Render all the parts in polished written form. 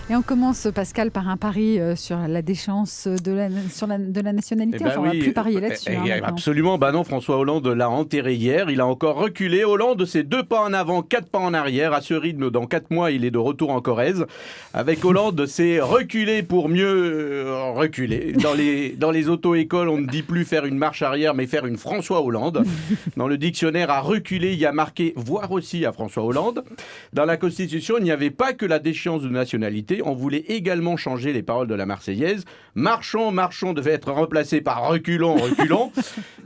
Et on commence, Pascal, par un pari sur la déchéance de la nationalité. On ne va plus parier là-dessus. Absolument. Non, François Hollande l'a enterré hier. Il a encore reculé. Hollande, c'est 2 pas en avant, 4 pas en arrière. À ce rythme, dans 4 mois, il est de retour en Corrèze. Avec Hollande, c'est reculer pour mieux reculer. Dans les auto-écoles, on ne dit plus faire une marche arrière, mais faire une François Hollande. Dans le dictionnaire, à reculer, il y a marqué voir aussi à François Hollande. Dans la Constitution, il n'y avait pas que la déchéance de nationalité. On voulait également changer les paroles de la Marseillaise. Marchons, marchons devait être remplacé par reculons, reculons.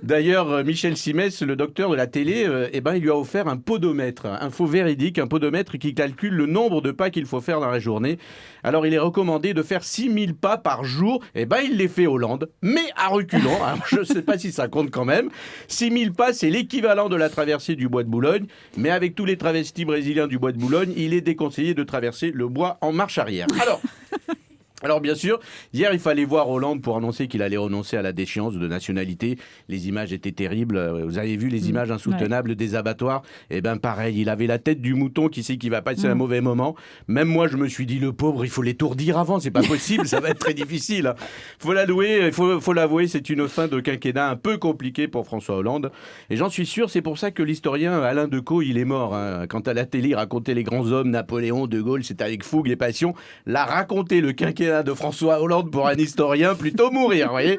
D'ailleurs, Michel Simès, le docteur de la télé, il lui a offert un podomètre, un faux véridique, un podomètre qui calcule le nombre de pas qu'il faut faire dans la journée. Alors, il est recommandé de faire 6000 pas par jour. Il les fait Hollande, mais à reculons. Alors, je ne sais pas si ça compte quand même. 6000 pas, c'est l'équivalent de la traversée du bois de Boulogne. Mais avec tous les travestis brésiliens du bois de Boulogne, il est déconseillé de traverser le bois en marche arrière. Alors bien sûr, hier il fallait voir Hollande pour annoncer qu'il allait renoncer à la déchéance de nationalité. Les images étaient terribles. Vous avez vu les images insoutenables des abattoirs. Pareil, il avait la tête du mouton qui sait qu'il va passer un mauvais moment. Même moi je me suis dit, le pauvre, il faut l'étourdir avant, c'est pas possible, ça va être très difficile. Faut l'avouer, c'est une fin de quinquennat un peu compliquée pour François Hollande. Et j'en suis sûr, c'est pour ça que l'historien Alain Decaux, il est mort. Quand à la télé il racontait les grands hommes, Napoléon, De Gaulle, c'était avec fougue et passion. L'a raconté le quinquennat de François Hollande pour un historien, plutôt mourir, vous voyez.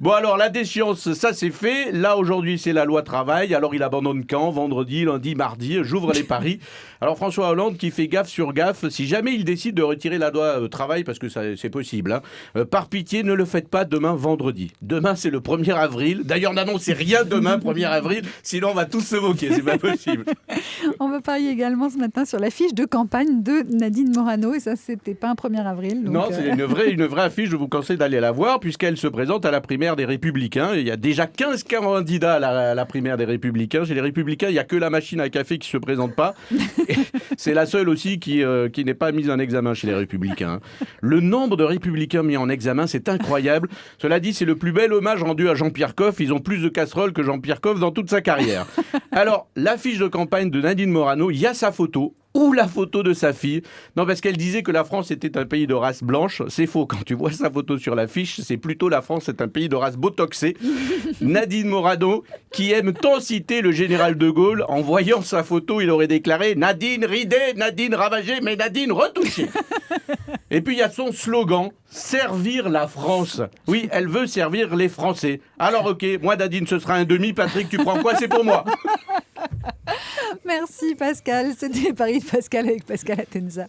Bon, alors, la déchéance, ça c'est fait. Là, aujourd'hui, c'est la loi travail. Alors, il abandonne quand ? Vendredi, lundi, mardi, j'ouvre les paris. Alors, François Hollande qui fait gaffe sur gaffe, si jamais il décide de retirer la loi travail, parce que ça, c'est possible, par pitié, ne le faites pas demain, vendredi. Demain, c'est le 1er avril. D'ailleurs, n'annoncez rien demain, 1er avril, sinon on va tous se moquer, c'est pas possible. On va parier également ce matin sur l'affiche de campagne de Nadine Morano, et ça, c'était pas un 1er avril. Donc non, c'est une vraie affiche, je vous conseille d'aller la voir, puisqu'elle se présente à la primaire des Républicains. Il y a déjà 15 candidats à la primaire des Républicains. Chez les Républicains, il n'y a que la machine à café qui ne se présente pas. Et c'est la seule aussi qui n'est pas mise en examen chez les Républicains. Le nombre de Républicains mis en examen, c'est incroyable. Cela dit, c'est le plus bel hommage rendu à Jean-Pierre Coff. Ils ont plus de casseroles que Jean-Pierre Coff dans toute sa carrière. Alors, l'affiche de campagne de Nadine Morano, il y a sa photo. Ou la photo de sa fille. Non, parce qu'elle disait que la France était un pays de race blanche. C'est faux. Quand tu vois sa photo sur l'affiche, c'est plutôt la France est un pays de race botoxée. Nadine Morano, qui aime tant citer le général de Gaulle, en voyant sa photo, il aurait déclaré « Nadine ridée, Nadine ravagée, mais Nadine retouchée ». Et puis il y a son slogan « Servir la France ». Oui, elle veut servir les Français. Alors ok, moi Nadine, ce sera un demi. Patrick, tu prends quoi ? C'est pour moi. Merci Pascal, c'était Paris de Pascal avec Pascal Atenza.